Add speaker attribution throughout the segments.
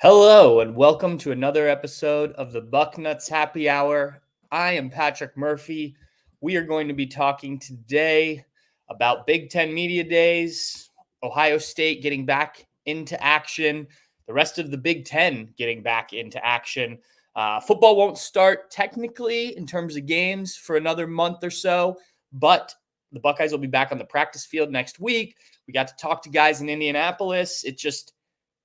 Speaker 1: Hello, and welcome to another episode of the Bucknuts Happy Hour. I am Patrick Murphy. We are going to be talking today about Big Ten Media Days, Ohio State getting back into action, the rest of the Big Ten getting back into action. Football won't start technically in terms of games for another month or so, but the Buckeyes will be back on the practice field next week. We got to talk to guys in Indianapolis.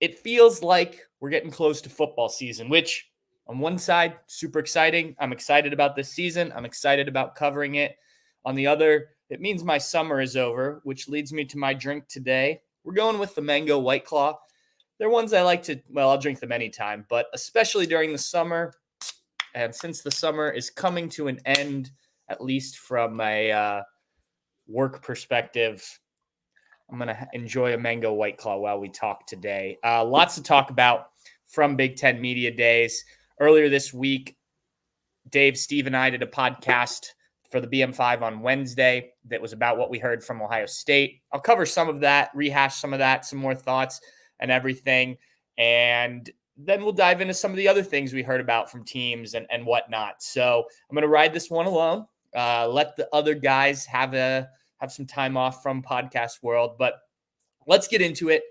Speaker 1: It feels like we're getting close to football season, which on one side, super exciting. I'm excited about this season. I'm excited about covering it. On the other, it means my summer is over, which leads me to my drink today. We're going with the Mango White Claw. They're ones I like to, I'll drink them anytime, but especially during the summer. And since the summer is coming to an end, at least from a work perspective, I'm going to enjoy a Mango White Claw while we talk today. Lots to talk about from Big Ten Media Days. Earlier this week, Dave, Steve, and I did a podcast for the BM5 on Wednesday that was about what we heard from Ohio State. I'll cover some of that, rehash some of that, some more thoughts and everything. And then we'll dive into some of the other things we heard about from teams and whatnot. So I'm going to ride this one alone, let the other guys have some time off from podcast world, but let's get into it.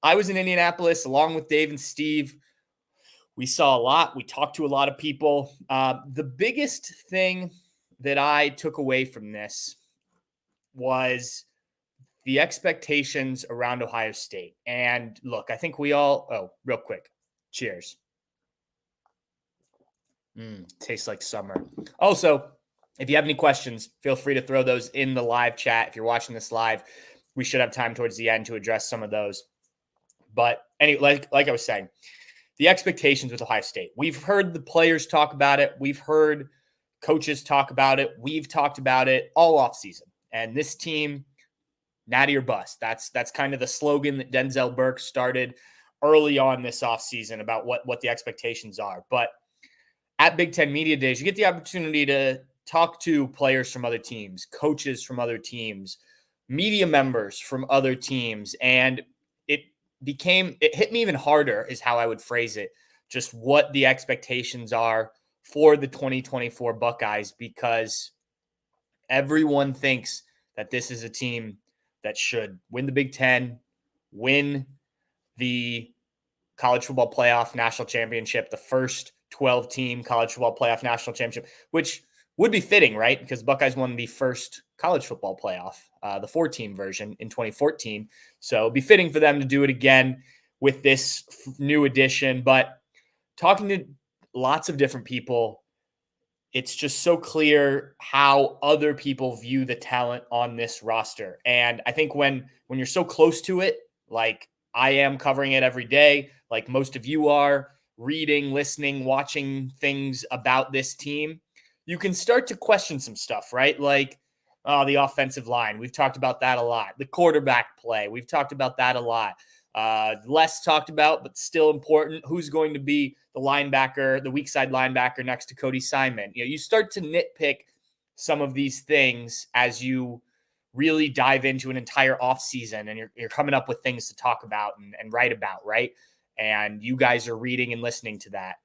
Speaker 1: I was in Indianapolis along with Dave and Steve. We saw a lot. We talked to a lot of people. The biggest thing that I took away from this was the expectations around Ohio State. And look, I think we all, real quick, cheers. Tastes like summer. Also, if you have any questions, feel free to throw those in the live chat. If you're watching this live, we should have time towards the end to address some of those. But anyway, like I was saying, the expectations with Ohio State. We've heard the players talk about it. We've heard coaches talk about it. We've talked about it all offseason. And this team, natty or bust. That's kind of the slogan that Denzel Burke started early on this offseason about what the expectations are. But at Big Ten Media Days, you get the opportunity to talk to players from other teams, coaches from other teams, media members from other teams. And it hit me even harder is how I would phrase it, just what the expectations are for the 2024 Buckeyes, because everyone thinks that this is a team that should win the Big Ten, win the college football playoff national championship, the first 12-team college football playoff national championship, which would be fitting, right? Because Buckeyes won the first college football playoff, the 4-team version in 2014. So it'd be fitting for them to do it again with this new edition. But talking to lots of different people, it's just so clear how other people view the talent on this roster. And I think when you're so close to it, like I am covering it every day, like most of you are, reading, listening, watching things about this team, you can start to question some stuff, right? Like, the offensive line. We've talked about that a lot. The quarterback play. We've talked about that a lot. Less talked about, but still important. Who's going to be the linebacker, the weak side linebacker next to Cody Simon? You know, you start to nitpick some of these things as you really dive into an entire offseason, and you're coming up with things to talk about and write about, right? And you guys are reading and listening to that.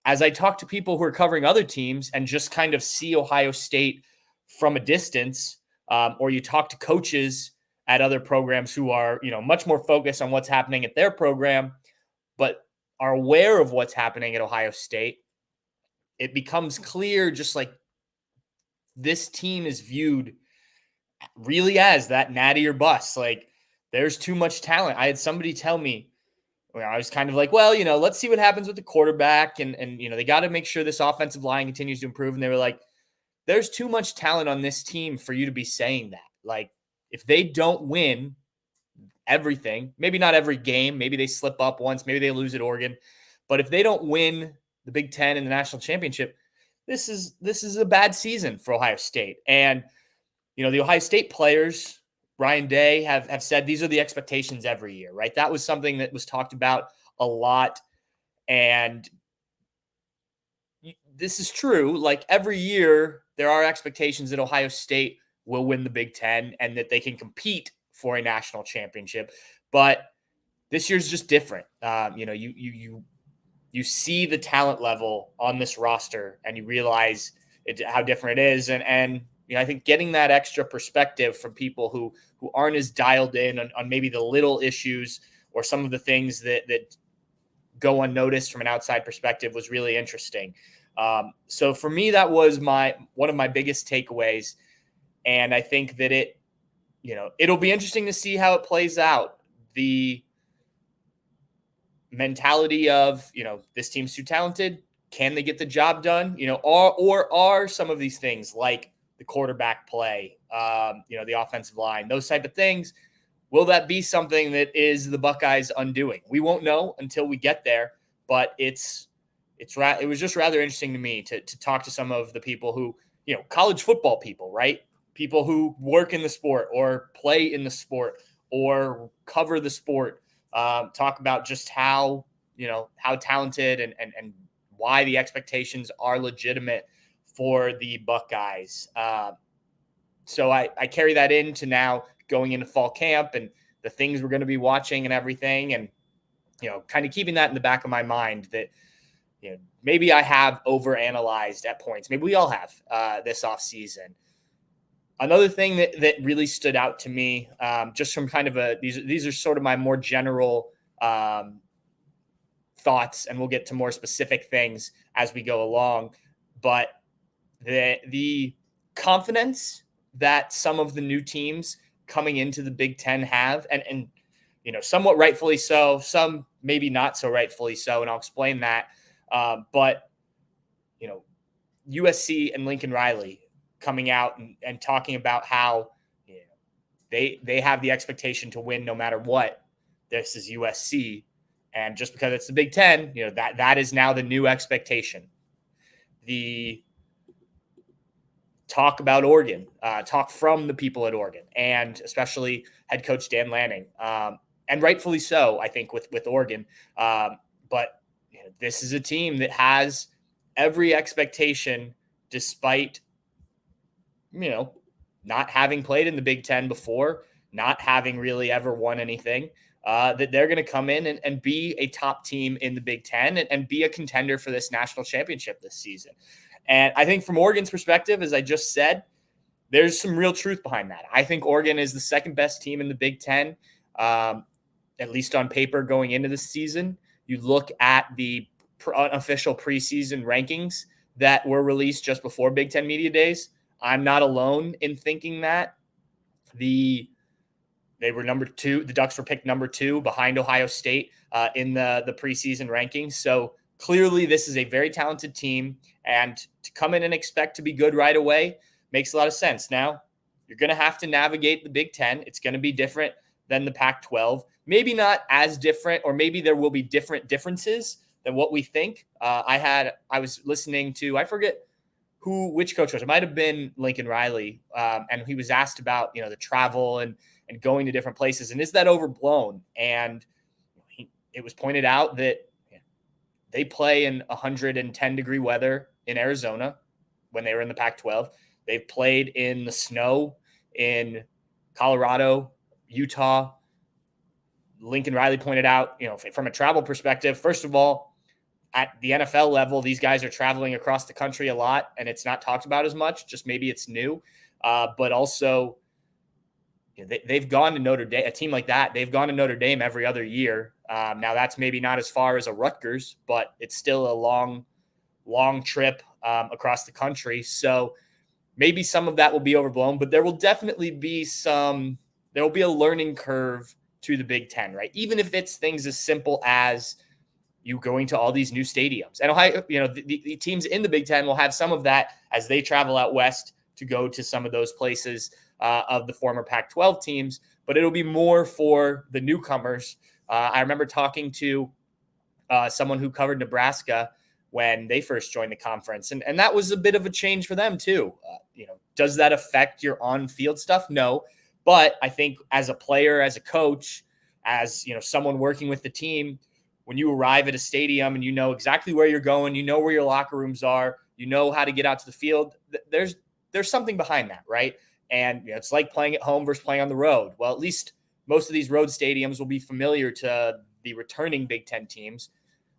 Speaker 1: As I talk to people who are covering other teams and just kind of see Ohio State from a distance, or you talk to coaches at other programs who are, much more focused on what's happening at their program, but are aware of what's happening at Ohio State, it becomes clear just like this team is viewed really as that natty or bust. Like there's too much talent. I had somebody tell me, I was kind of like, well, let's see what happens with the quarterback. And they got to make sure this offensive line continues to improve. And they were like, there's too much talent on this team for you to be saying that. Like, if they don't win everything, maybe not every game, maybe they slip up once, maybe they lose at Oregon. But if they don't win the Big Ten and the national championship, this is a bad season for Ohio State. And, the Ohio State players, Ryan Day, have said these are the expectations every year, right? That was something that was talked about a lot. And this is true. Like every year, there are expectations that Ohio State will win the Big Ten and that they can compete for a national championship. But this year's just different. You see the talent level on this roster, and you realize how different it is. And I think getting that extra perspective from people who aren't as dialed in on maybe the little issues or some of the things that go unnoticed from an outside perspective was really interesting. So for me, that was one of my biggest takeaways. And I think that it'll be interesting to see how it plays out. The mentality of, this team's too talented. Can they get the job done? Or are some of these things like the quarterback play, the offensive line, those type of things, will that be something that is the Buckeyes undoing? We won't know until we get there, but it was just rather interesting to me to talk to some of the people who, college football people, right? People who work in the sport or play in the sport or cover the sport, talk about just how talented and why the expectations are legitimate for the Buckeyes. So I carry that into now going into fall camp and the things we're going to be watching and everything. And, kind of keeping that in the back of my mind that, maybe I have overanalyzed at points. Maybe we all have this offseason. Another thing that really stood out to me, just from kind of these are sort of my more general thoughts, and we'll get to more specific things as we go along. But the confidence that some of the new teams coming into the Big Ten have, and somewhat rightfully so, some maybe not so rightfully so, and I'll explain that. But USC and Lincoln Riley coming out and talking about how they have the expectation to win no matter what. This is USC, and just because it's the Big Ten, that is now the new expectation. The talk about Oregon, talk from the people at Oregon, and especially head coach Dan Lanning, and rightfully so, I think, with Oregon. But this is a team that has every expectation, despite not having played in the Big Ten before, not having really ever won anything, that they're going to come in and be a top team in the Big Ten and be a contender for this national championship this season. And I think from Oregon's perspective, as I just said, there's some real truth behind that. I think Oregon is the second best team in the Big Ten, at least on paper going into the season. You look at the unofficial preseason rankings that were released just before Big Ten Media Days. I'm not alone in thinking that. They were number 2. The Ducks were picked number 2 behind Ohio State in the preseason rankings. So clearly this is a very talented team, and to come in and expect to be good right away makes a lot of sense. Now, you're going to have to navigate the Big Ten. It's going to be different than the Pac-12. Maybe not as different, or maybe there will be differences than what we think. I was listening to, I forget which coach was. It might have been Lincoln Riley, and he was asked about the travel and going to different places, and is that overblown? And it was pointed out that they play in 110-degree weather in Arizona when they were in the Pac-12. They've played in the snow in Colorado, Utah. Lincoln Riley pointed out, from a travel perspective, first of all, at the NFL level, these guys are traveling across the country a lot, and it's not talked about as much. Just maybe it's new. But also, they've gone to Notre Dame, a team like that. They've gone to Notre Dame every other year. Now, that's maybe not as far as a Rutgers, but it's still a long trip across the country. So maybe some of that will be overblown, but there will definitely be there will be a learning curve to the Big Ten, right? Even if it's things as simple as you going to all these new stadiums. And Ohio, the teams in the Big Ten will have some of that as they travel out west to go to some of those places of the former Pac-12 teams, but it'll be more for the newcomers. I remember talking to someone who covered Nebraska when they first joined the conference, and that was a bit of a change for them too. Does that affect your on-field stuff? No, but I think as a player, as a coach, as someone working with the team, when you arrive at a stadium and you know exactly where you're going, you know where your locker rooms are, you know how to get out to the field, there's something behind that, right? And it's like playing at home versus playing on the road. Well, at least most of these road stadiums will be familiar to the returning Big Ten teams,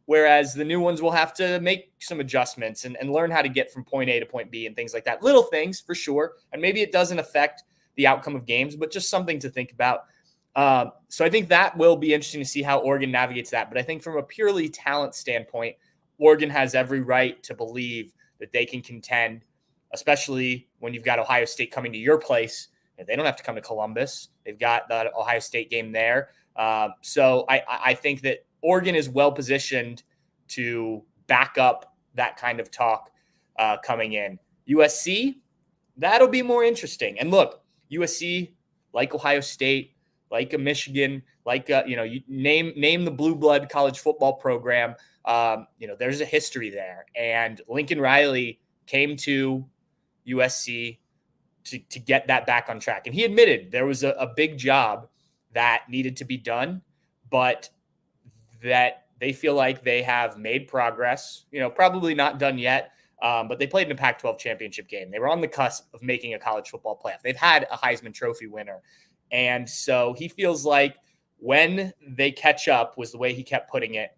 Speaker 1: whereas the new ones will have to make some adjustments and learn how to get from point A to point B and things like that. Little things for sure. And maybe it doesn't affect the outcome of games, but just something to think about. So I think that will be interesting to see how Oregon navigates that. But I think from a purely talent standpoint, Oregon has every right to believe that they can contend, especially when you've got Ohio State coming to your place. They don't have to come to Columbus. They've got the Ohio State game there. So I think that Oregon is well positioned to back up that kind of talk coming in. USC, that'll be more interesting. And look, USC, like Ohio State, like a Michigan, like you name the blue blood college football program. There's a history there, and Lincoln Riley came to USC to get that back on track, and he admitted there was a big job that needed to be done, but that they feel like they have made progress. Probably not done yet, but they played in a Pac-12 championship game. They were on the cusp of making a college football playoff. They've had a Heisman Trophy winner. And so he feels like when they catch up, was the way he kept putting it,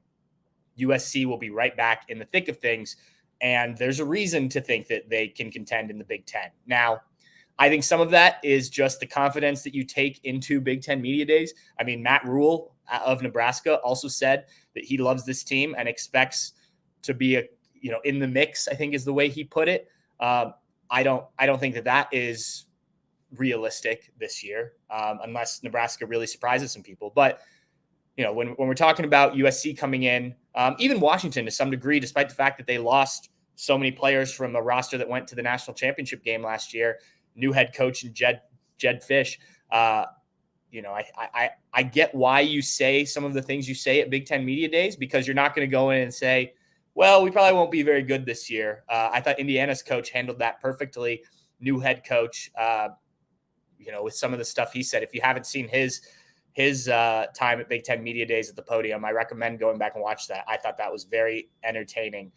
Speaker 1: USC will be right back in the thick of things. And there's a reason to think that they can contend in the Big Ten. Now, I think some of that is just the confidence that you take into Big Ten Media Days. I mean, Matt Rule of Nebraska also said that he loves this team and expects to be in the mix, I think is the way he put it. I don't think that is realistic this year, unless Nebraska really surprises some people. But when we're talking about USC coming in, even Washington to some degree, despite the fact that they lost so many players from a roster that went to the national championship game last year, new head coach and Jed Fish. I get why you say some of the things you say at Big Ten Media Days, because you're not going to go in and say, well, we probably won't be very good this year. I thought Indiana's coach handled that perfectly. New head coach, with some of the stuff he said. If you haven't seen his time at Big Ten Media Days at the podium, I recommend going back and watch that. I thought that was very entertaining.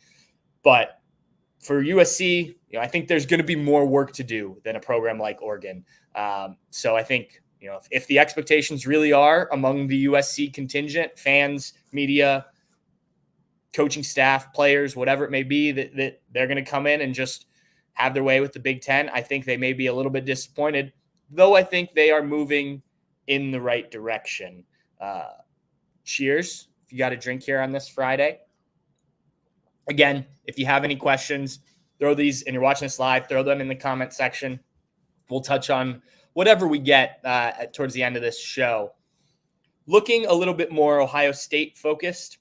Speaker 1: But for USC, I think there's going to be more work to do than a program like Oregon. So I think, if the expectations really are among the USC contingent, fans, media, coaching staff, players, whatever it may be, that they're going to come in and just have their way with the Big Ten, I think they may be a little bit disappointed, though I think they are moving in the right direction. Cheers. If you got a drink here on this Friday. Again, if you have any questions, throw these, and you're watching this live, throw them in the comment section. We'll touch on whatever we get towards the end of this show. Looking a little bit more Ohio State focused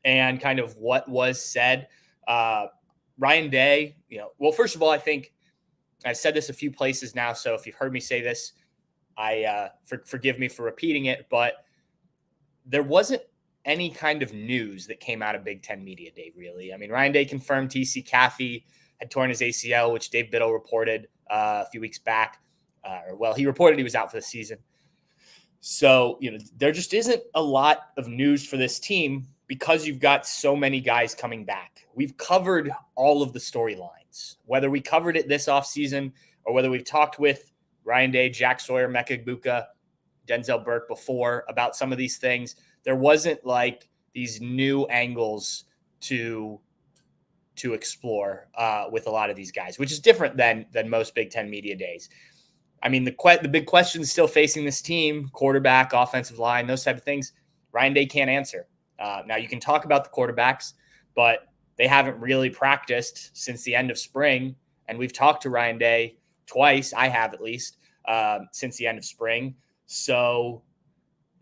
Speaker 1: and kind of what was said. Ryan Day, well, first of all, I think I've said this a few places now, so if you've heard me say this, forgive me for repeating it, but there wasn't any kind of news that came out of Big Ten Media Day, really. I mean, Ryan Day confirmed TC Caffey had torn his ACL, which Dave Biddle reported a few weeks back. He reported he was out for the season. So, there just isn't a lot of news for this team because you've got so many guys coming back. We've covered all of the storylines, whether we covered it this offseason or whether we've talked with Ryan Day, Jack Sawyer, Mecca Igbukah, Denzel Burke before about some of these things. There wasn't like these new angles to explore with a lot of these guys, which is different than most Big Ten Media Days. I mean, the big questions still facing this team, quarterback, offensive line, those type of things, Ryan Day can't answer. Now, you can talk about the quarterbacks, but they haven't really practiced since the end of spring. And we've talked to Ryan Day twice, I have at least, since the end of spring. So,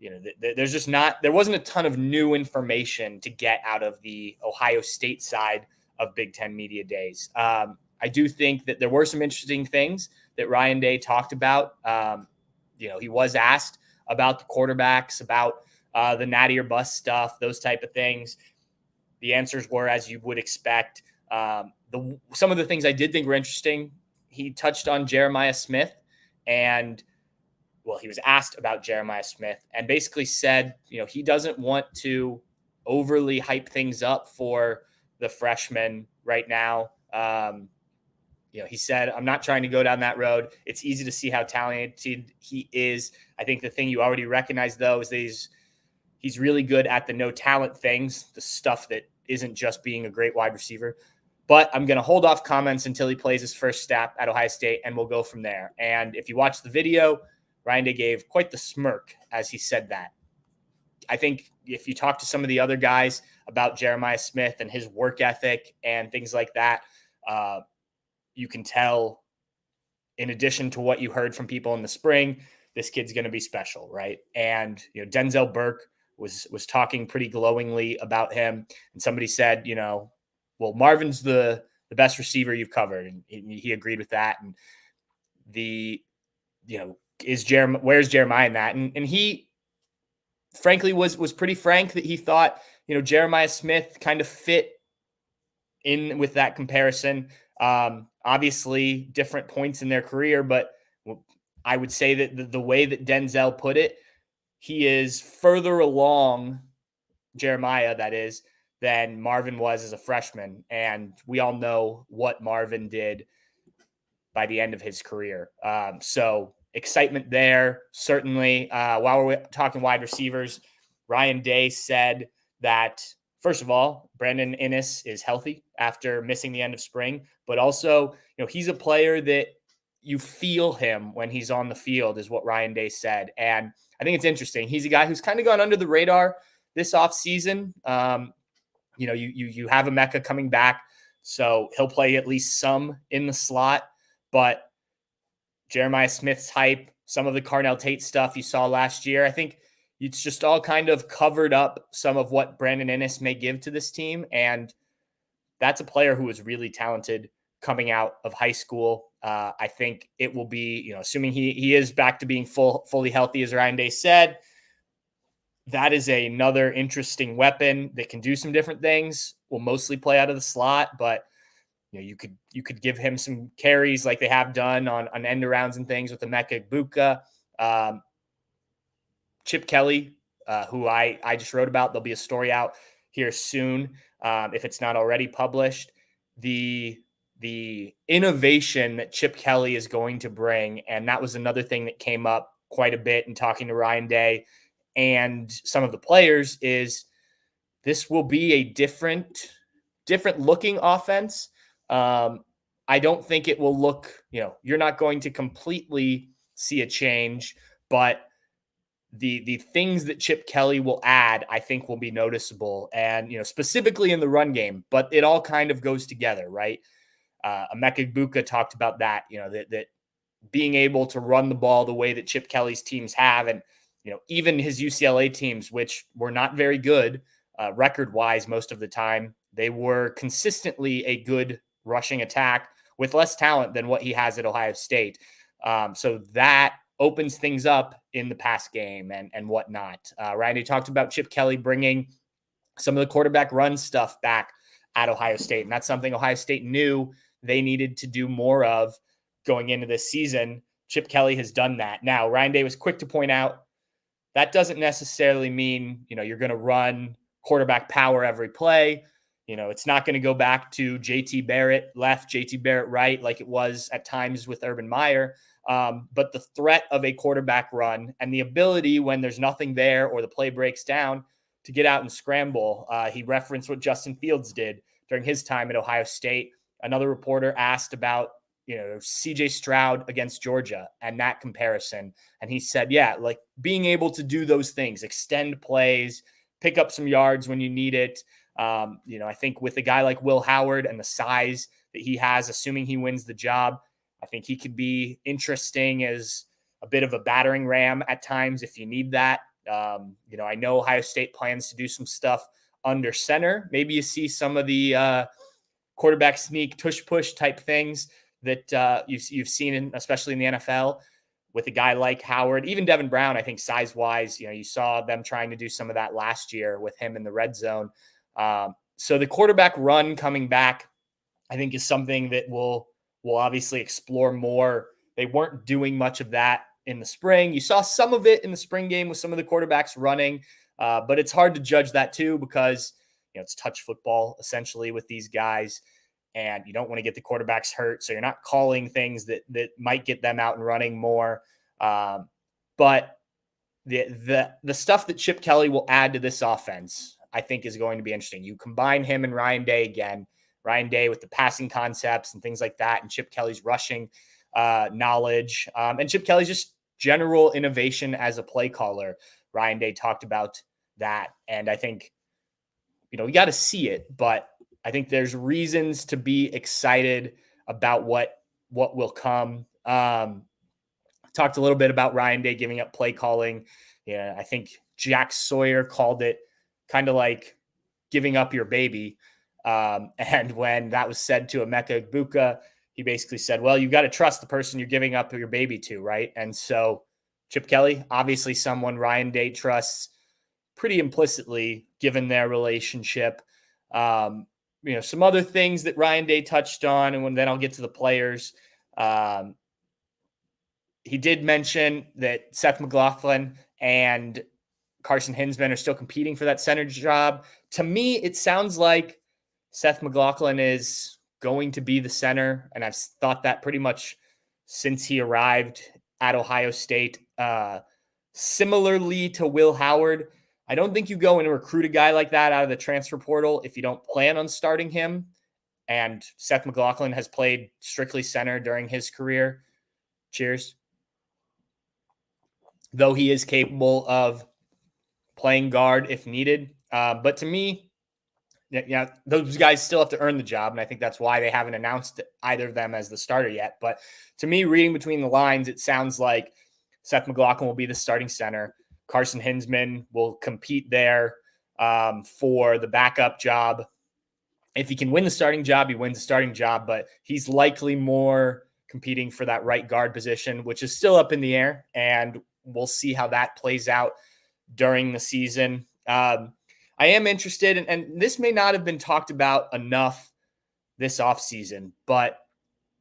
Speaker 1: there wasn't a ton of new information to get out of the Ohio State side of Big Ten Media Days. I do think that there were some interesting things that Ryan Day talked about. He was asked about the quarterbacks, about the natty or bust stuff, those type of things. The answers were as you would expect. Some of the things I did think were interesting, he touched on Jeremiah Smith, and he was asked about Jeremiah Smith and basically said, he doesn't want to overly hype things up for the freshman right now. He said, I'm not trying to go down that road. It's easy to see how talented he is. I think the thing you already recognize, though, is that he's He's really good at the no talent things, the stuff that isn't just being a great wide receiver. But I'm going to hold off comments until he plays his first snap at Ohio State, and we'll go from there. And if you watch the video, Ryan Day gave quite the smirk as he said that. I think if you talk to some of the other guys about Jeremiah Smith and his work ethic and things like that, you can tell, in addition to what you heard from people in the spring, this kid's going to be special, right? And Denzel Burke was talking pretty glowingly about him, and somebody said, well, Marvin's the best receiver you've covered, and he agreed with that. And where's Jeremiah in that? And he frankly was pretty frank that he thought Jeremiah Smith kind of fit in with that comparison. Obviously different points in their career, but I would say that the way that Denzel put it, he is further along, Jeremiah, that is, than Marvin was as a freshman. And we all know what Marvin did by the end of his career. So excitement there, certainly. While we're talking wide receivers, Ryan Day said that, first of all, Brandon Inniss is healthy after missing the end of spring, but also, he's a player that you feel him when he's on the field, is what Ryan Day said. And I think it's interesting. He's a guy who's kind of gone under the radar this offseason. You have Emeka coming back, so he'll play at least some in the slot. But Jeremiah Smith's hype, some of the Carnell Tate stuff you saw last year, I think it's just all kind of covered up some of what Brandon Inniss may give to this team. And that's a player who is really talented coming out of high school. I think it will be, assuming he is back to being fully healthy, as Ryan Day said, that is another interesting weapon that can do some different things. Will mostly play out of the slot, but you could give him some carries like they have done on end arounds and things with Emeka Egbuka. Chip Kelly, who I just wrote about. There'll be a story out here soon, if it's not already published. The innovation that Chip Kelly is going to bring, and that was another thing that came up quite a bit in talking to Ryan Day and some of the players, is this will be a different looking offense. I don't think it will look, you're not going to completely see a change, but the things that Chip Kelly will add, I think, will be noticeable, and specifically in the run game. But it all kind of goes together, right? Emeka Egbuka talked about that, that being able to run the ball the way that Chip Kelly's teams have, and even his UCLA teams, which were not very good record-wise most of the time, they were consistently a good rushing attack with less talent than what he has at Ohio State. So that opens things up in the pass game and whatnot. Randy talked about Chip Kelly bringing some of the quarterback run stuff back at Ohio State, and that's something Ohio State knew they needed to do more of going into this season. Chip Kelly has done that. Now, Ryan Day was quick to point out that doesn't necessarily mean, you're going to run quarterback power every play. It's not going to go back to JT Barrett left, JT Barrett right, like it was at times with Urban Meyer. But the threat of a quarterback run and the ability when there's nothing there or the play breaks down to get out and scramble. He referenced what Justin Fields did during his time at Ohio State. Another reporter asked about, CJ Stroud against Georgia and that comparison. And he said, yeah, like being able to do those things, extend plays, pick up some yards when you need it. I think with a guy like Will Howard and the size that he has, assuming he wins the job, I think he could be interesting as a bit of a battering ram at times if you need that. I know Ohio State plans to do some stuff under center. Maybe you see some of the quarterback sneak, tush push type things that you've seen, especially in the NFL, with a guy like Howard. Even Devin Brown, I think size-wise, you saw them trying to do some of that last year with him in the red zone. So the quarterback run coming back, I think, is something that we'll obviously explore more. They weren't doing much of that in the spring. You saw some of it in the spring game with some of the quarterbacks running, but it's hard to judge that too because it's touch football essentially with these guys, and you don't want to get the quarterbacks hurt, so you're not calling things that might get them out and running more. But the stuff that Chip Kelly will add to this offense, I think, is going to be interesting. You combine him and Ryan Day again, Ryan Day with the passing concepts and things like that, and Chip Kelly's rushing knowledge, and Chip Kelly's just general innovation as a play caller. Ryan Day talked about that, and I think, we got to see it, but I think there's reasons to be excited about what will come. Talked a little bit about Ryan Day giving up play calling. Yeah, I think Jack Sawyer called it kind of like giving up your baby. And when that was said to Emeka Egbuka, he basically said, well, you got to trust the person you're giving up your baby to, right? And so Chip Kelly, obviously someone Ryan Day trusts pretty implicitly given their relationship. Some other things that Ryan Day touched on, and then I'll get to the players. He did mention that Seth McLaughlin and Carson Hinsman are still competing for that center job. To me, it sounds like Seth McLaughlin is going to be the center, and I've thought that pretty much since he arrived at Ohio State. Similarly to Will Howard, I don't think you go and recruit a guy like that out of the transfer portal if you don't plan on starting him. And Seth McLaughlin has played strictly center during his career. Cheers. Though he is capable of playing guard if needed. But to me, those guys still have to earn the job, and I think that's why they haven't announced either of them as the starter yet. But to me, reading between the lines, it sounds like Seth McLaughlin will be the starting center. Carson Hinsman will compete there for the backup job. If he can win the starting job, he wins the starting job, but he's likely more competing for that right guard position, which is still up in the air, and we'll see how that plays out during the season. I am interested, and this may not have been talked about enough this offseason, but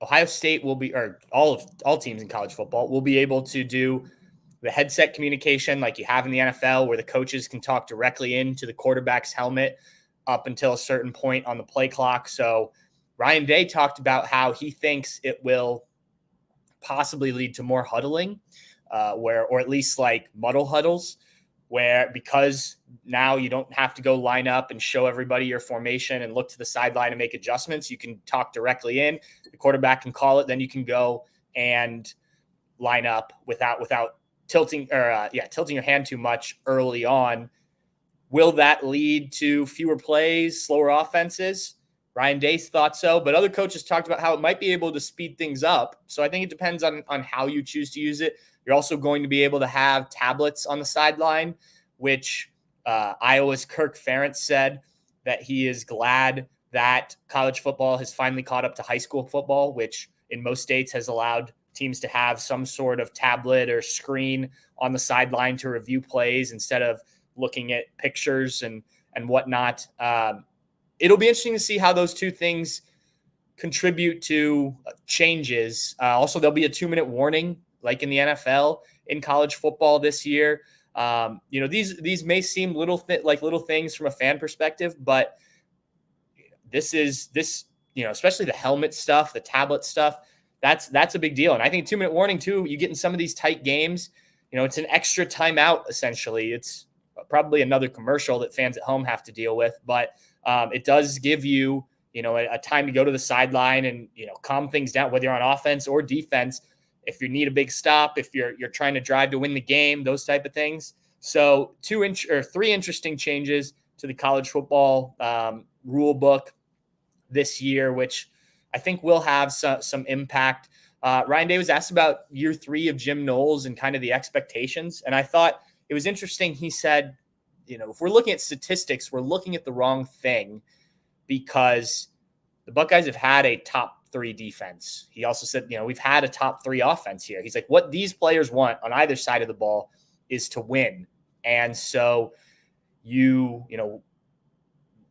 Speaker 1: Ohio State will be, or all teams in college football will be able to do the headset communication like you have in the NFL, where the coaches can talk directly into the quarterback's helmet up until a certain point on the play clock. So Ryan Day talked about how he thinks it will possibly lead to more huddling, or at least like muddle huddles, where because now you don't have to go line up and show everybody your formation and look to the sideline and make adjustments. You can talk directly in. The quarterback can call it. Then you can go and line up without tilting your hand too much early on. Will that lead to fewer plays, slower offenses? Ryan Day thought so, but other coaches talked about how it might be able to speed things up. So I think it depends on how you choose to use it. You're also going to be able to have tablets on the sideline, which Iowa's Kirk Ferentz said that he is glad that college football has finally caught up to high school football, which in most states has allowed teams to have some sort of tablet or screen on the sideline to review plays instead of looking at pictures and whatnot. It'll be interesting to see how those two things contribute to changes. Also, there'll be a 2-minute warning like in the NFL in college football this year. These may seem little things from a fan perspective, but this, especially the helmet stuff, the tablet stuff, that's a big deal. And I think 2-minute warning too, you get in some of these tight games, it's an extra timeout. Essentially, it's probably another commercial that fans at home have to deal with, but it does give you, a time to go to the sideline and, calm things down, whether you're on offense or defense. If you need a big stop, if you're trying to drive to win the game, those type of things. So 3 interesting changes to the college football rule book this year, which I think will have some impact. Ryan Day was asked about year 3 of Jim Knowles and kind of the expectations. And I thought it was interesting. He said, if we're looking at statistics, we're looking at the wrong thing, because the Buckeyes have had a top 3 defense. He also said, we've had a top 3 offense here. He's like, what these players want on either side of the ball is to win. And so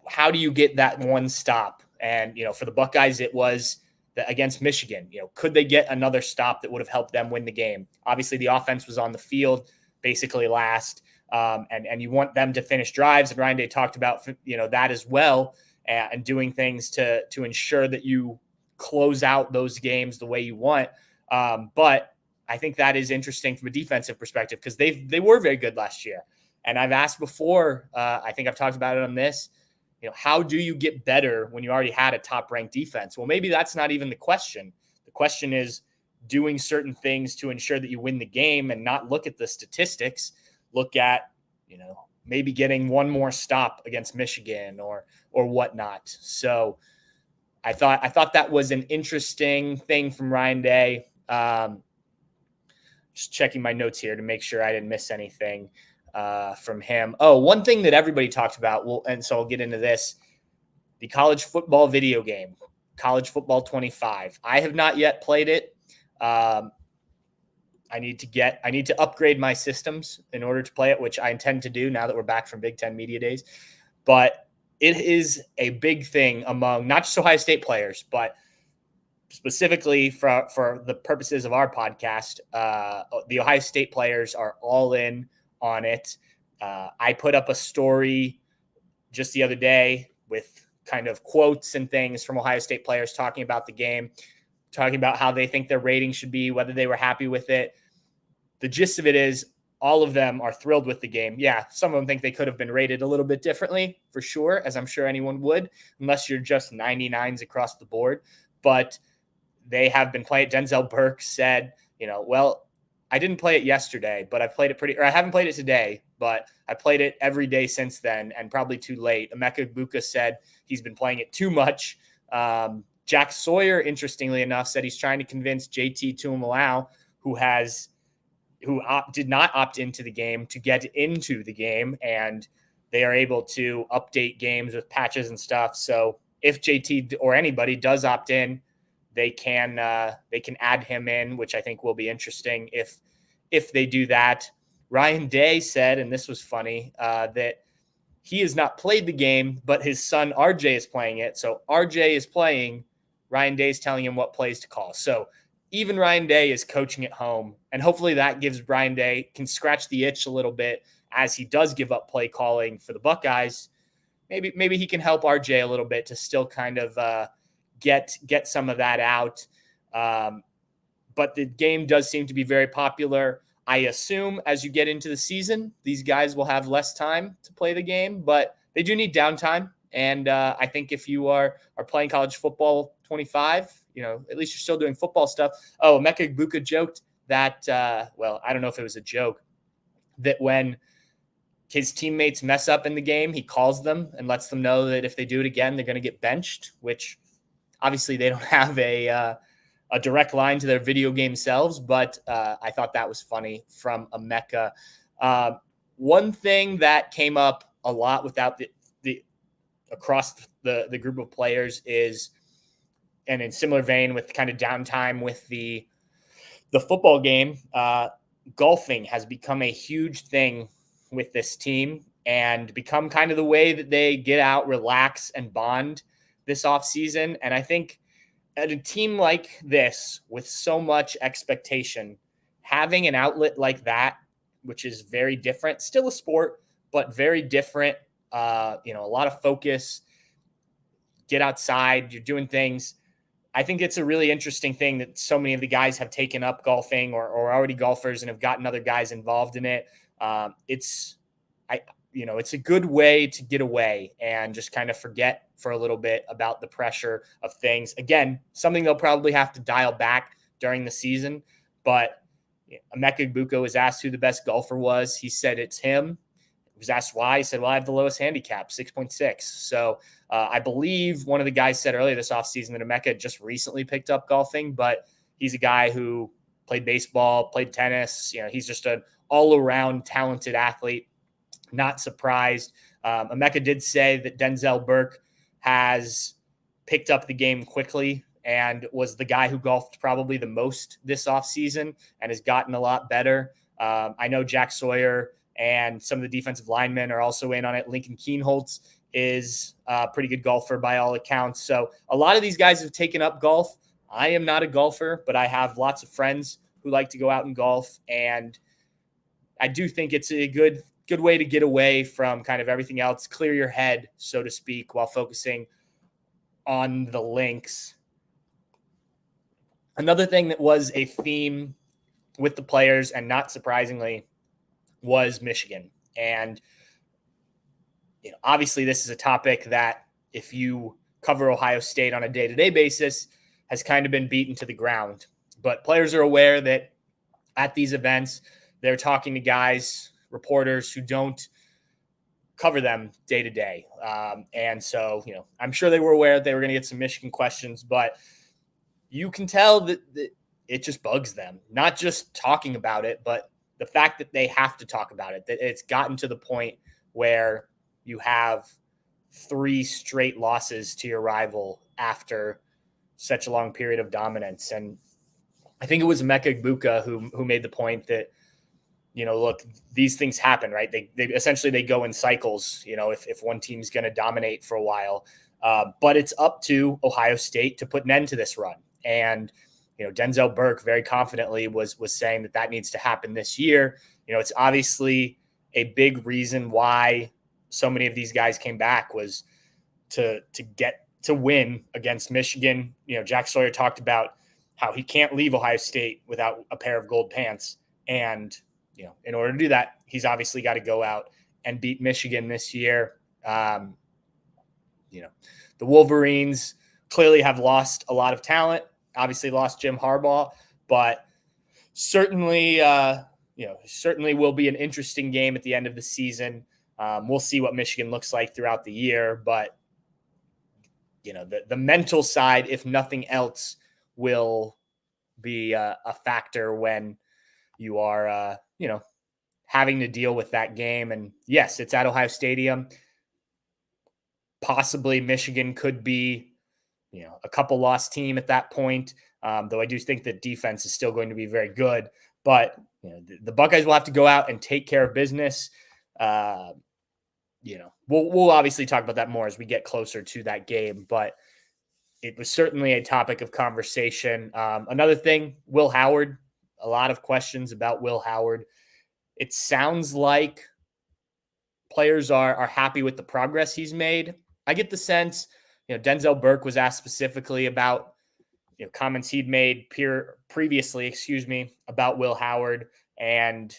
Speaker 1: how do you get that one stop? And, for the Buckeyes, it was against Michigan. Could they get another stop that would have helped them win the game? Obviously, the offense was on the field basically last, and you want them to finish drives. And Ryan Day talked about, that as well, and doing things to ensure that you close out those games the way you want. But I think that is interesting from a defensive perspective because they were very good last year. And I've asked before, I think I've talked about it on this, how do you get better when you already had a top-ranked defense? Well, maybe that's not even the question. The question is doing certain things to ensure that you win the game and not look at the statistics. Look at, maybe getting one more stop against Michigan or whatnot. So I thought that was an interesting thing from Ryan Day. Just checking my notes here to make sure I didn't miss anything from him. Oh, one thing that everybody talked about, and so I'll get into this, the college football video game, College Football 25. I have not yet played it. I need to upgrade my systems in order to play it, which I intend to do now that we're back from Big Ten Media Days. But it is a big thing among not just Ohio State players, but specifically for the purposes of our podcast, the Ohio State players are all in on it. I put up a story just the other day with kind of quotes and things from Ohio State players talking about the game, talking about how they think their rating should be, whether they were happy with it. The gist of it is all of them are thrilled with the game. Yeah, some of them think they could have been rated a little bit differently, for sure, as I'm sure anyone would, unless you're just 99s across the board. But they have been playing. Denzel Burke said, well, I didn't play it yesterday, but I've played it I haven't played it today, but I played it every day since then and probably too late. Emeka Egbuka said he's been playing it too much. Jack Sawyer, interestingly enough, said he's trying to convince JT Tuimoloau, who did not opt into the game, to get into the game, and they are able to update games with patches and stuff. So if JT or anybody does opt in, they can add him in, which I think will be interesting if they do that. Ryan Day said, and this was funny, that he has not played the game, but his son RJ is playing it. So RJ is playing. Ryan Day is telling him what plays to call. So even Ryan Day is coaching at home, and hopefully that gives Ryan Day can scratch the itch a little bit as he does give up play calling for the Buckeyes. Maybe he can help RJ a little bit to still kind of get some of that out. But the game does seem to be very popular. I assume as you get into the season, these guys will have less time to play the game, but they do need downtime. And I think if you are playing college football 25, at least you're still doing football stuff. Oh, Emeka Egbuka joked that, well, I don't know if it was a joke, that when his teammates mess up in the game, he calls them and lets them know that if they do it again, they're going to get benched, which obviously they don't have a direct line to their video game selves, but I thought that was funny from Emeka. One thing that came up a lot without the across the group of players is, and in similar vein with kind of downtime with the football game, golfing has become a huge thing with this team and become kind of the way that they get out, relax, and bond this offseason. And I think at a team like this with so much expectation, having an outlet like that, which is very different, still a sport, but very different, a lot of focus, get outside, you're doing things. I think it's a really interesting thing that so many of the guys have taken up golfing or already golfers and have gotten other guys involved in it. It's a good way to get away and just kind of forget for a little bit about the pressure of things. Again, something they'll probably have to dial back during the season, but Emeka Egbuka was asked who the best golfer was. He said it's him. He was asked why. He said, well, I have the lowest handicap, 6.6. So I believe one of the guys said earlier this offseason that Emeka just recently picked up golfing, but he's a guy who played baseball, played tennis. He's just an all-around talented athlete. Not surprised. Emeka did say that Denzel Burke has picked up the game quickly and was the guy who golfed probably the most this offseason and has gotten a lot better. I know Jack Sawyer and some of the defensive linemen are also in on it. Lincoln Kienholz is a pretty good golfer by all accounts. So a lot of these guys have taken up golf. I am not a golfer, but I have lots of friends who like to go out and golf. And I do think it's a good way to get away from kind of everything else, clear your head, so to speak, while focusing on the links. Another thing that was a theme with the players, and not surprisingly, was Michigan. And obviously, this is a topic that, if you cover Ohio State on a day-to-day basis, has kind of been beaten to the ground. But players are aware that at these events, they're talking to guys, reporters who don't cover them day to day. And so, I'm sure they were aware that they were going to get some Michigan questions, but you can tell that it just bugs them, not just talking about it, but the fact that they have to talk about it, that it's gotten to the point where you have 3 straight losses to your rival after such a long period of dominance. And I think it was Emeka Egbuka who made the point that, look, these things happen, right? They essentially, they go in cycles, if one team's going to dominate for a while. But it's up to Ohio State to put an end to this run. And, Denzel Burke very confidently was saying that needs to happen this year. It's obviously a big reason why so many of these guys came back, was to get to win against Michigan. Jack Sawyer talked about how he can't leave Ohio State without a pair of gold pants. And, in order to do that, he's obviously got to go out and beat Michigan this year. The Wolverines clearly have lost a lot of talent, obviously lost Jim Harbaugh, but certainly, certainly will be an interesting game at the end of the season. We'll see what Michigan looks like throughout the year, but the mental side, if nothing else, will be a factor when you are, having to deal with that game. And yes, it's at Ohio Stadium. Possibly Michigan could be, a couple loss team at that point. Though I do think that defense is still going to be very good, but the Buckeyes will have to go out and take care of business. We'll obviously talk about that more as we get closer to that game, but it was certainly a topic of conversation. Another thing, Will Howard, a lot of questions about Will Howard. It sounds like players are happy with the progress he's made. I get the sense, Denzel Burke was asked specifically about comments he'd made previously, about Will Howard, and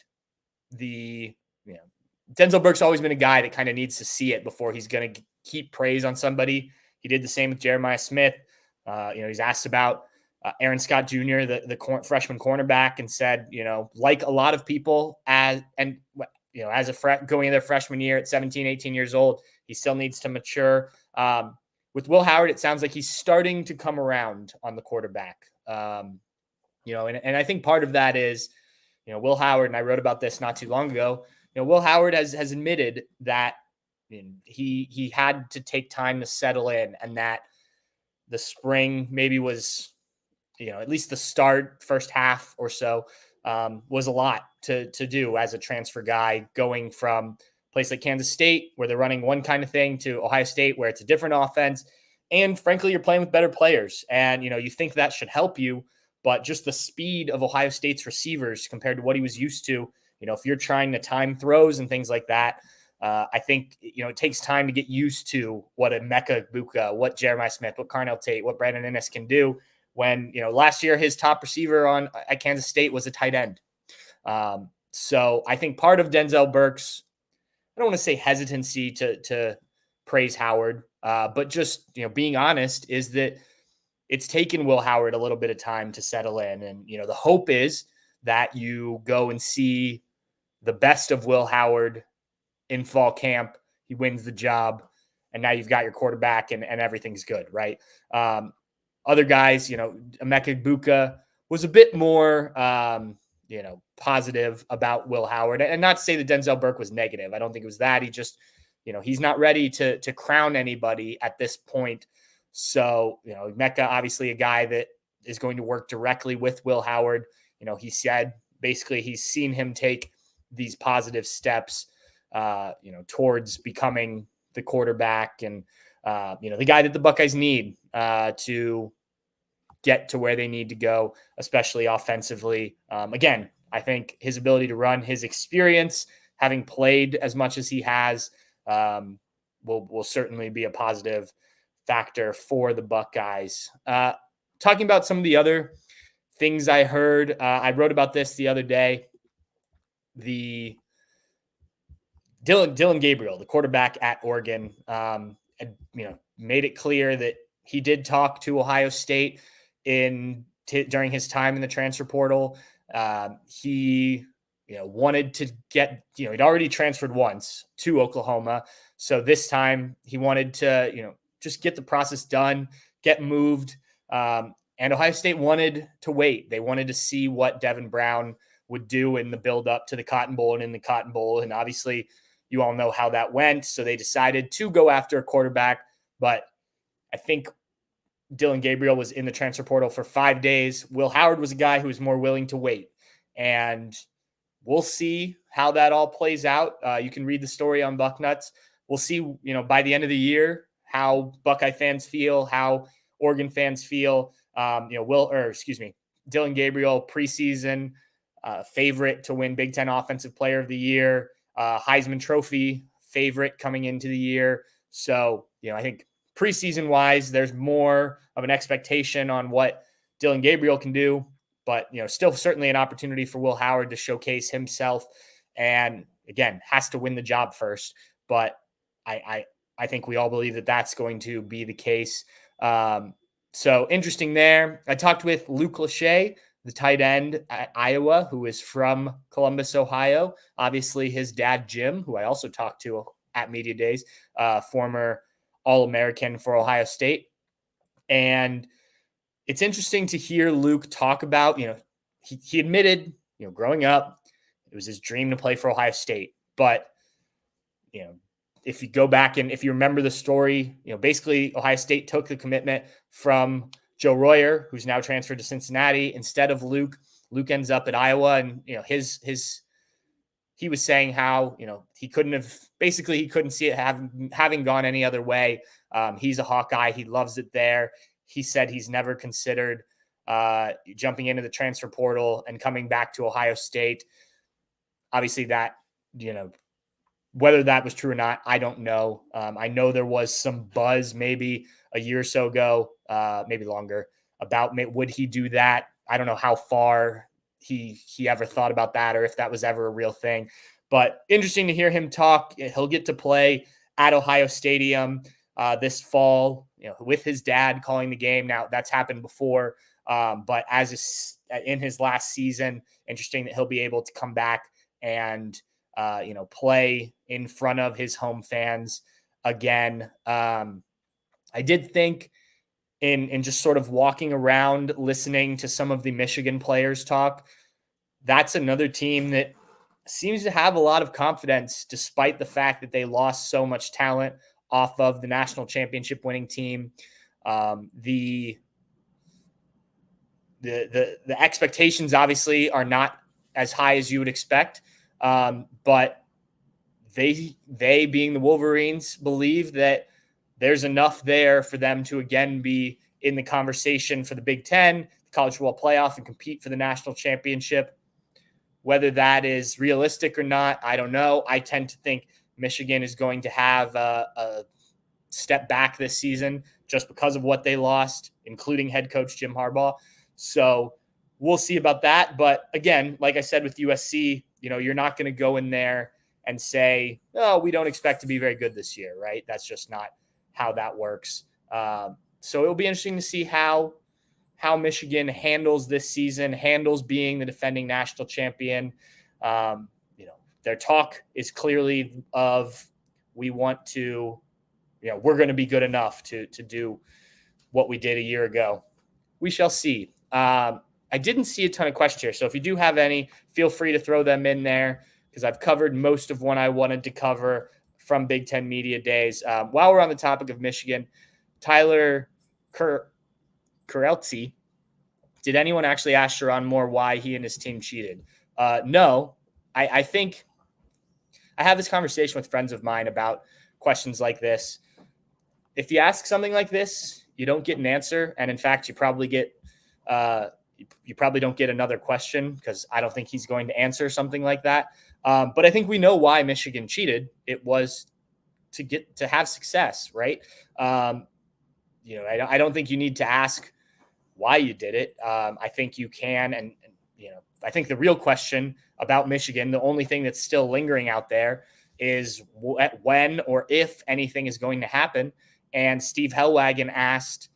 Speaker 1: Denzel Burke's always been a guy that kind of needs to see it before he's going to heap praise on somebody. He did the same with Jeremiah Smith. He's asked about Aaron Scott Jr., the freshman cornerback, and said, like a lot of people, going into their freshman year at 17, 18 years old, he still needs to mature. With Will Howard, it sounds like he's starting to come around on the quarterback. And I think part of that is, Will Howard, and I wrote about this not too long ago, Will Howard has admitted that he had to take time to settle in, and that the spring maybe was, at least the start, first half or so, was a lot to do as a transfer guy, going from a place like Kansas State, where they're running one kind of thing, to Ohio State, where it's a different offense. And frankly, you're playing with better players. And, you think that should help you, but just the speed of Ohio State's receivers compared to what he was used to, if you're trying to time throws and things like that, I think, it takes time to get used to what a Emeka Egbuka, what Jeremiah Smith, what Carnell Tate, what Brandon Inniss can do, when, last year his top receiver at Kansas State was a tight end. So I think part of Denzel Burke's, I don't want to say hesitancy to praise Howard, but just, being honest, is that it's taken Will Howard a little bit of time to settle in. And, the hope is that you go and see the best of Will Howard in fall camp. He wins the job, and now you've got your quarterback, and everything's good, right? Other guys, Emeka Egbuka was a bit more, positive about Will Howard. And not to say that Denzel Burke was negative. I don't think it was that. He just, he's not ready to crown anybody at this point. So, Emeka, obviously a guy that is going to work directly with Will Howard. He said basically he's seen him take these positive steps, towards becoming the quarterback and, the guy that the Buckeyes need to get to where they need to go, especially offensively. Again, I think his ability to run, his experience, having played as much as he has, will certainly be a positive factor for the Buckeyes. Talking about some of the other things I heard, I wrote about this the other day. The Dillon Gabriel, the quarterback at Oregon, made it clear that he did talk to Ohio State during his time in the transfer portal. He wanted to get, he'd already transferred once to Oklahoma. So this time he wanted to, just get the process done, get moved. And Ohio State wanted to wait. They wanted to see what Devin Brown would do in the build up to the Cotton Bowl and in the Cotton Bowl. And obviously you all know how that went. So they decided to go after a quarterback, but I think Dillon Gabriel was in the transfer portal for 5 days. Will Howard was a guy who was more willing to wait, and we'll see how that all plays out. You can read the story on Bucknuts. We'll see, by the end of the year, how Buckeye fans feel, how Oregon fans feel. Dillon Gabriel, preseason favorite to win Big Ten Offensive Player of the Year, Heisman Trophy favorite coming into the year. So, I think preseason wise, there's more of an expectation on what Dillon Gabriel can do, but still certainly an opportunity for Will Howard to showcase himself. And again, has to win the job first. But I think we all believe that that's going to be the case. So interesting there. I talked with Luke Lachey, the tight end at Iowa, who is from Columbus, Ohio. Obviously, his dad, Jim, who I also talked to at Media Days, former All-American for Ohio State. And it's interesting to hear Luke talk about, he admitted, growing up, it was his dream to play for Ohio State. But, if you go back and if you remember the story, basically Ohio State took the commitment from Joe Royer, who's now transferred to Cincinnati, instead of Luke. Luke ends up at Iowa, and he was saying how he couldn't see it having gone any other way. He's a Hawkeye. He loves it there. He said he's never considered jumping into the transfer portal and coming back to Ohio State. Obviously, that whether that was true or not, I don't know. I know there was some buzz maybe a year or so ago, maybe longer, about would he do that. I don't know how far he ever thought about that or if that was ever a real thing. But interesting to hear him talk. He'll get to play at Ohio Stadium this fall, with his dad calling the game. Now, that's happened before, but in his last season, interesting that he'll be able to come back and play in front of his home fans again. I did think in just sort of walking around, listening to some of the Michigan players talk, that's another team that seems to have a lot of confidence, despite the fact that they lost so much talent off of the national championship winning team. The expectations obviously are not as high as you would expect. But they being the Wolverines believe that there's enough there for them to again be in the conversation for the Big Ten, the college football playoff, and compete for the national championship. Whether that is realistic or not, I don't know. I tend to think Michigan is going to have a step back this season just because of what they lost, including head coach Jim Harbaugh. So we'll see about that. But again, like I said with USC, you're not going to go in there and say, oh, we don't expect to be very good this year, right? That's just not how that works. So it'll be interesting to see how Michigan handles this season, handles being the defending national champion. Their talk is clearly of, we want to, we're going to be good enough to do what we did a year ago. We shall see. I didn't see a ton of questions here, so if you do have any, feel free to throw them in there, because I've covered most of what I wanted to cover from Big Ten Media Days. While we're on the topic of Michigan, Tyler Kureltzi, did anyone actually ask Sharon Moore why he and his team cheated? No. I think I have this conversation with friends of mine about questions like this. If you ask something like this, you don't get an answer, and in fact, you probably don't get another question, because I don't think he's going to answer something like that. But I think we know why Michigan cheated. It was to have success, right? I don't think you need to ask why you did it. I think you can. And, I think the real question about Michigan, the only thing that's still lingering out there is when or if anything is going to happen. And Steve Hellwagon asked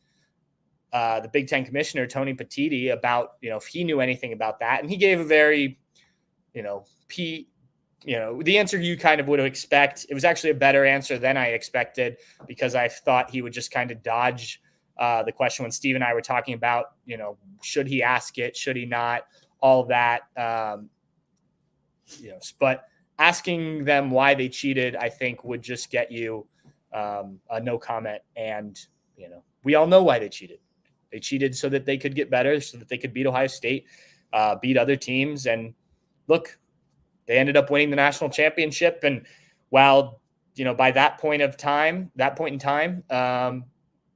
Speaker 1: the Big Ten commissioner, Tony Petitti, about, if he knew anything about that. And he gave a very, the answer you kind of would expect. It was actually a better answer than I expected, because I thought he would just kind of dodge the question when Steve and I were talking about, should he ask it? Should he not? All of that. But asking them why they cheated, I think, would just get you a no comment. And, we all know why they cheated. They cheated so that they could get better, so that they could beat Ohio State, beat other teams. And look, they ended up winning the national championship. And while, by that point in time,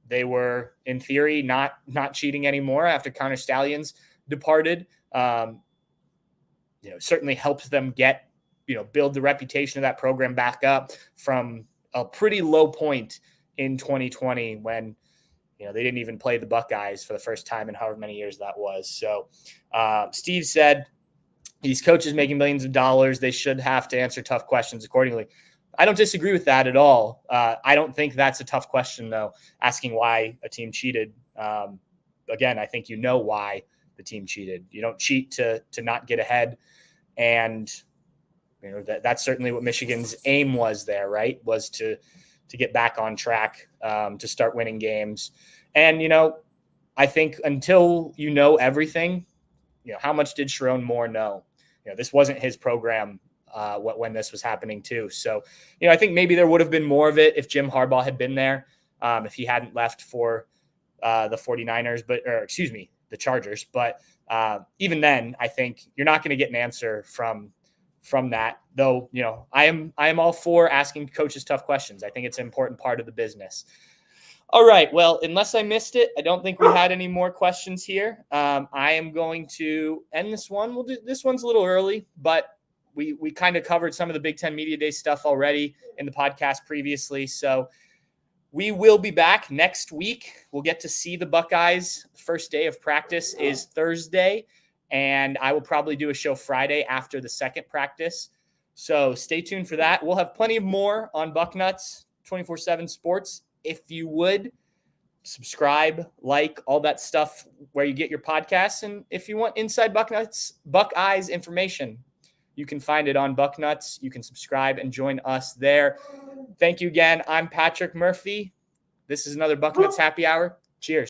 Speaker 1: they were in theory not cheating anymore after Connor Stallions departed. Certainly helps them get, build the reputation of that program back up from a pretty low point in 2020 when, they didn't even play the Buckeyes for the first time in however many years that was. So Steve said these coaches making millions of dollars, they should have to answer tough questions accordingly. I don't disagree with that at all. I don't think that's a tough question, though, asking why a team cheated. Again, I think why the team cheated. You don't cheat to not get ahead. And, that's certainly what Michigan's aim was there, right? Was to get back on track, to start winning games. And, I think until everything, how much did Sharon Moore know? This wasn't his program when this was happening too. So, I think maybe there would have been more of it if Jim Harbaugh had been there, if he hadn't left for the 49ers, the Chargers. But even then, I think you're not going to get an answer from that, though. I am all for asking coaches tough questions. I think it's an important part of the business. All right. Well, unless I missed it, I don't think we had any more questions here. I am going to end this one. This one's a little early, but we kind of covered some of the Big Ten Media Day stuff already in the podcast previously. So we will be back next week. We'll get to see the Buckeyes. First day of practice is Thursday, and I will probably do a show Friday after the second practice. So stay tuned for that. We'll have plenty more on Bucknuts 24/7 Sports. If you would subscribe, like, all that stuff where you get your podcasts. And if you want inside Buckeyes information, you can find it on Bucknuts. You can subscribe and join us there. Thank you again. I'm Patrick Murphy. This is another Bucknuts Happy Hour. Cheers.